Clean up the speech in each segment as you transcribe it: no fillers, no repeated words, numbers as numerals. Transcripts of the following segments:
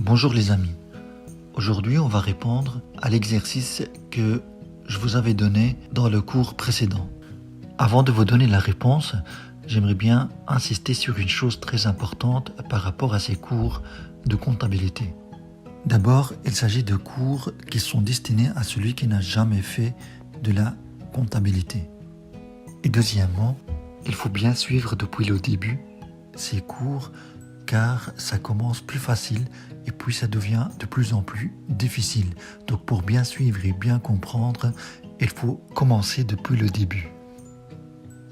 Bonjour les amis, aujourd'hui on va répondre à l'exercice que je vous avais donné dans le cours précédent. Avant de vous donner la réponse, j'aimerais bien insister sur une chose très importante par rapport à ces cours de comptabilité. D'abord, il s'agit de cours qui sont destinés à celui qui n'a jamais fait de la comptabilité. Et deuxièmement, il faut bien suivre depuis le début ces cours car ça commence plus facile et puis ça devient de plus en plus difficile. Donc pour bien suivre et bien comprendre, il faut commencer depuis le début.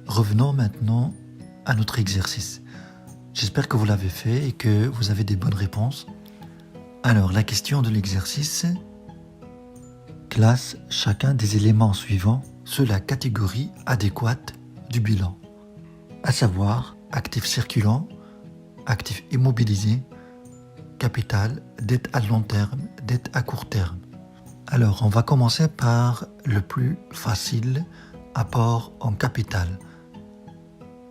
Revenons maintenant à notre exercice. J'espère que vous l'avez fait et que vous avez des bonnes réponses. Alors la question de l'exercice: classe chacun des éléments suivants sous la catégorie adéquate du bilan, à savoir actifs circulants, actifs immobilisés, capital, dette à long terme, dette à court terme. Alors, on va commencer par le plus facile, apport en capital.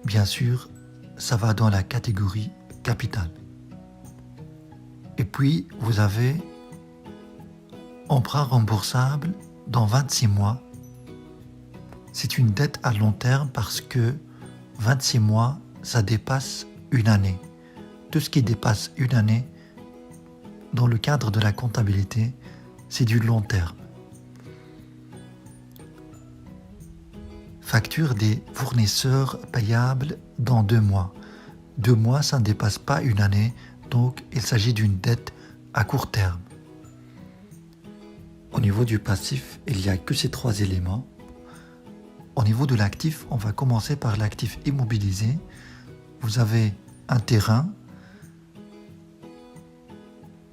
Bien sûr, ça va dans la catégorie capital. Et puis, vous avez emprunt remboursable dans 26 mois. C'est une dette à long terme parce que 26 mois, ça dépasse une année. Tout ce qui dépasse une année, dans le cadre de la comptabilité, c'est du long terme. Facture des fournisseurs payables dans 2 mois. 2 mois, ça ne dépasse pas une année, donc il s'agit d'une dette à court terme. Au niveau du passif, il n'y a que ces 3 éléments. Au niveau de l'actif, on va commencer par l'actif immobilisé. Vous avez un terrain,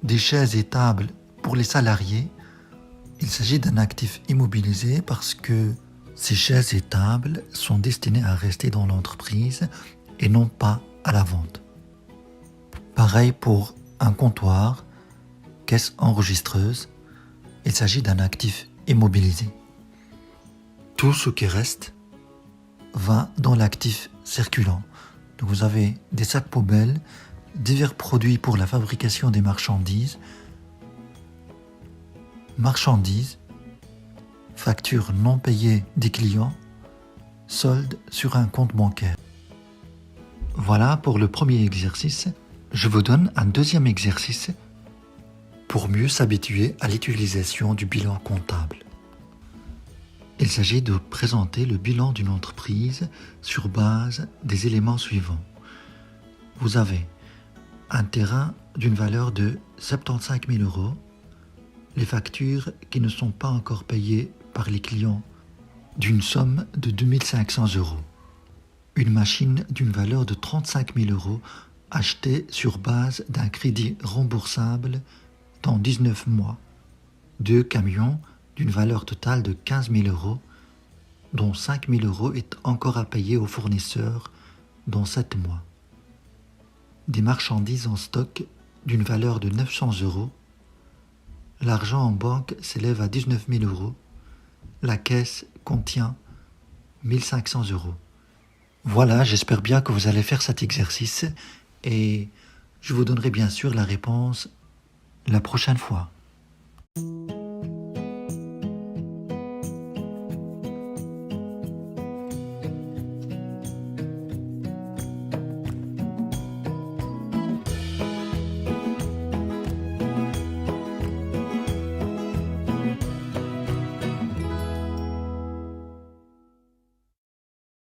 des chaises et tables pour les salariés. Il s'agit d'un actif immobilisé parce que ces chaises et tables sont destinées à rester dans l'entreprise et non pas à la vente. Pareil pour un comptoir, caisse enregistreuse, il s'agit d'un actif immobilisé. Tout ce qui reste va dans l'actif circulant. Donc vous avez des sacs poubelles, divers produits pour la fabrication des marchandises, factures non payées des clients, solde sur un compte bancaire. Voilà pour le premier exercice. Je vous donne un deuxième exercice pour mieux s'habituer à l'utilisation du bilan comptable. Il s'agit de présenter le bilan d'une entreprise sur base des éléments suivants. Vous avez un terrain d'une valeur de 75 000 €, les factures qui ne sont pas encore payées par les clients d'une somme de 2 500 €, une machine d'une valeur de 35 000 € achetée sur base d'un crédit remboursable dans 19 mois, 2 camions d'une valeur totale de 15 000 €, dont 5 000 € est encore à payer aux fournisseurs dans 7 mois. Des marchandises en stock d'une valeur de 900 €. L'argent en banque s'élève à 19 000 €. La caisse contient 1 500 €. Voilà, j'espère bien que vous allez faire cet exercice et je vous donnerai bien sûr la réponse la prochaine fois.